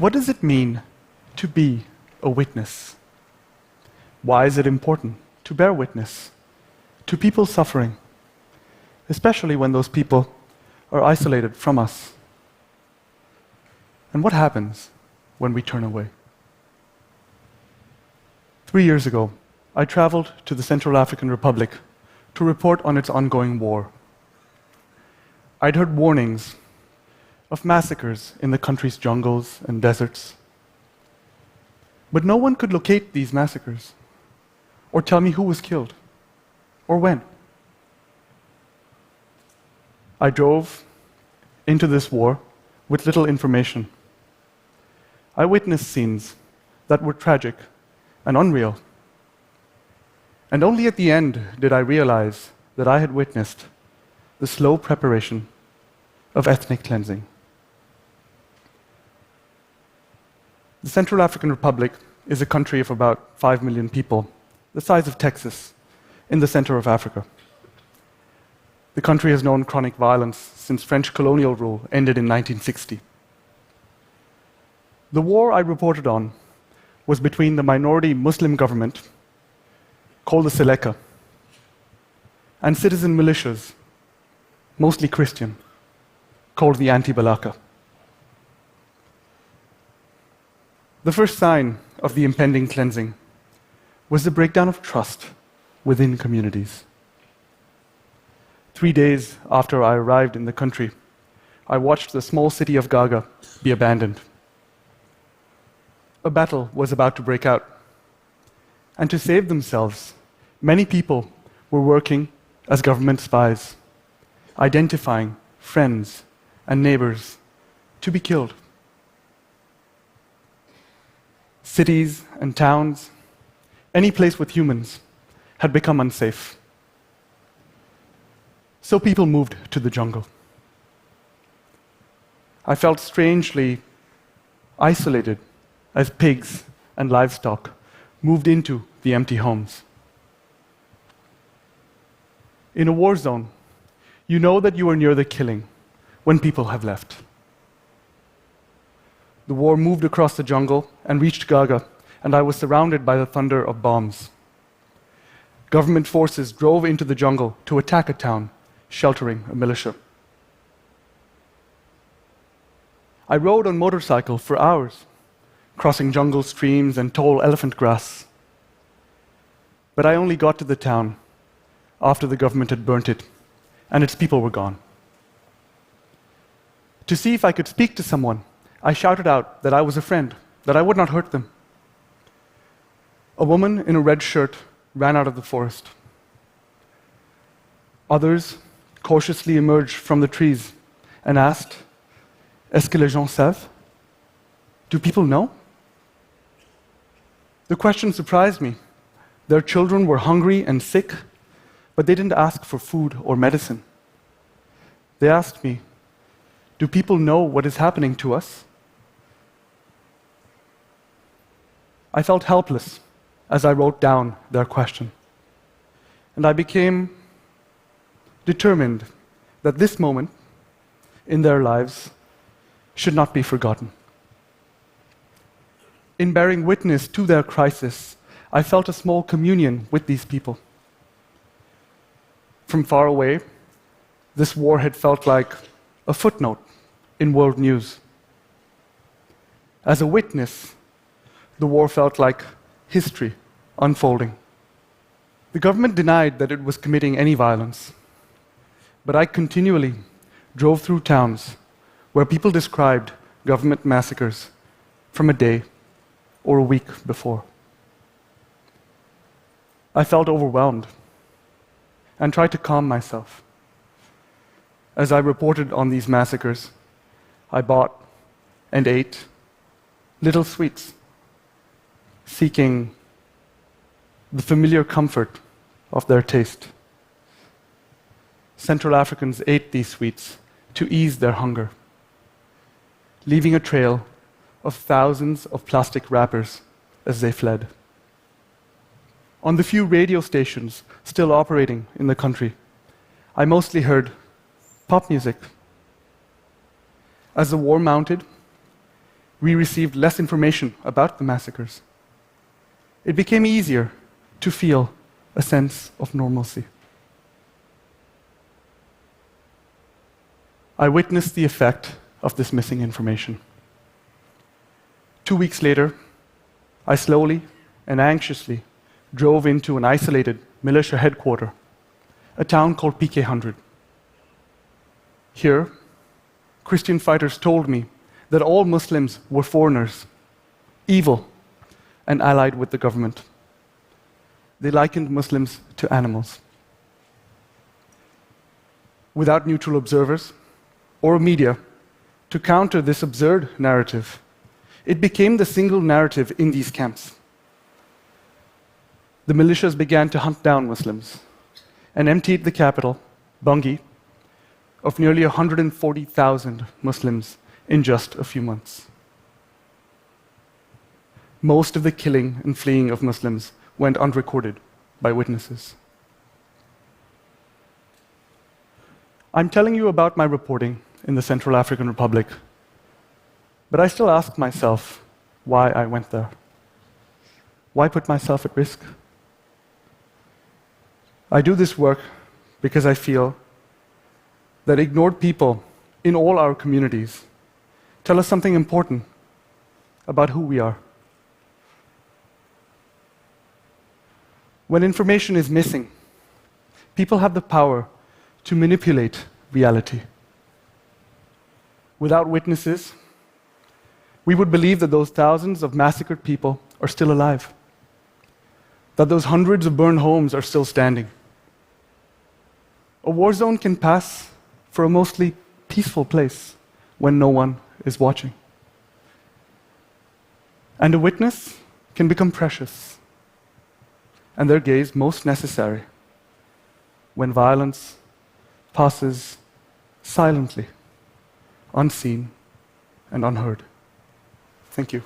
What does it mean to be a witness? Why is it important to bear witness to people suffering, especially when those people are isolated from us? And what happens when we turn away? 3 years ago, I traveled to the Central African Republic to report on its ongoing war. I'd heard warnings of massacres in the country's jungles and deserts. But no one could locate these massacres, or tell me who was killed, or when. I drove into this war with little information. I witnessed scenes that were tragic and unreal. And only at the end did I realize that I had witnessed the slow preparation of ethnic cleansing. The Central African Republic is a country of about 5 million people, the size of Texas, in the center of Africa. The country has known chronic violence since French colonial rule ended in 1960. The war I reported on was between the minority Muslim government, called the Seleka, and citizen militias, mostly Christian, called the Anti-Balaka. The first sign of the impending cleansing was the breakdown of trust within communities. 3 days after I arrived in the country, I watched the small city of Gaga be abandoned. A battle was about to break out, and to save themselves, many people were working as government spies, identifying friends and neighbors to be killed. Cities and towns, any place with humans, had become unsafe. So people moved to the jungle. I felt strangely isolated as pigs and livestock moved into the empty homes. In a war zone, you know that you are near the killing when people have left. The war moved across the jungle and reached Gaga, and I was surrounded by the thunder of bombs. Government forces drove into the jungle to attack a town, sheltering a militia. I rode on motorcycle for hours, crossing jungle streams and tall elephant grass. But I only got to the town after the government had burnt it, and its people were gone. To see if I could speak to someone, I shouted out that I was a friend, that I would not hurt them. A woman in a red shirt ran out of the forest. Others cautiously emerged from the trees and asked, "Est-ce que les gens savent?" Do people know? The question surprised me. Their children were hungry and sick, but they didn't ask for food or medicine. They asked me, "Do people know what is happening to us?" I felt helpless as I wrote down their question. And I became determined that this moment in their lives should not be forgotten. In bearing witness to their crisis, I felt a small communion with these people. From far away, this war had felt like a footnote in world news. As a witness, the war felt like history unfolding. The government denied that it was committing any violence, but I continually drove through towns where people described government massacres from a day or a week before. I felt overwhelmed and tried to calm myself. As I reported on these massacres, I bought and ate little sweets, seeking the familiar comfort of their taste. Central Africans ate these sweets to ease their hunger, leaving a trail of thousands of plastic wrappers as they fled. On the few radio stations still operating in the country, I mostly heard pop music. As the war mounted, we received less information about the massacres. It became easier to feel a sense of normalcy. I witnessed the effect of this missing information. 2 weeks later, I slowly and anxiously drove into an isolated militia headquarters, a town called PK100. Here, Christian fighters told me that all Muslims were foreigners, evil, and allied with the government. They likened Muslims to animals. Without neutral observers or media to counter this absurd narrative, it became the single narrative in these camps. The militias began to hunt down Muslims and emptied the capital, Bangui, of nearly 140,000 Muslims in just a few months. Most of the killing and fleeing of Muslims went unrecorded by witnesses. I'm telling you about my reporting in the Central African Republic, but I still ask myself why I went there. Why put myself at risk? I do this work because I feel that ignored people in all our communities tell us something important about who we are. When information is missing, people have the power to manipulate reality. Without witnesses, we would believe that those thousands of massacred people are still alive, that those hundreds of burned homes are still standing. A war zone can pass for a mostly peaceful place when no one is watching. And a witness can become precious, and their gaze most necessary when violence passes silently, unseen and unheard. Thank you.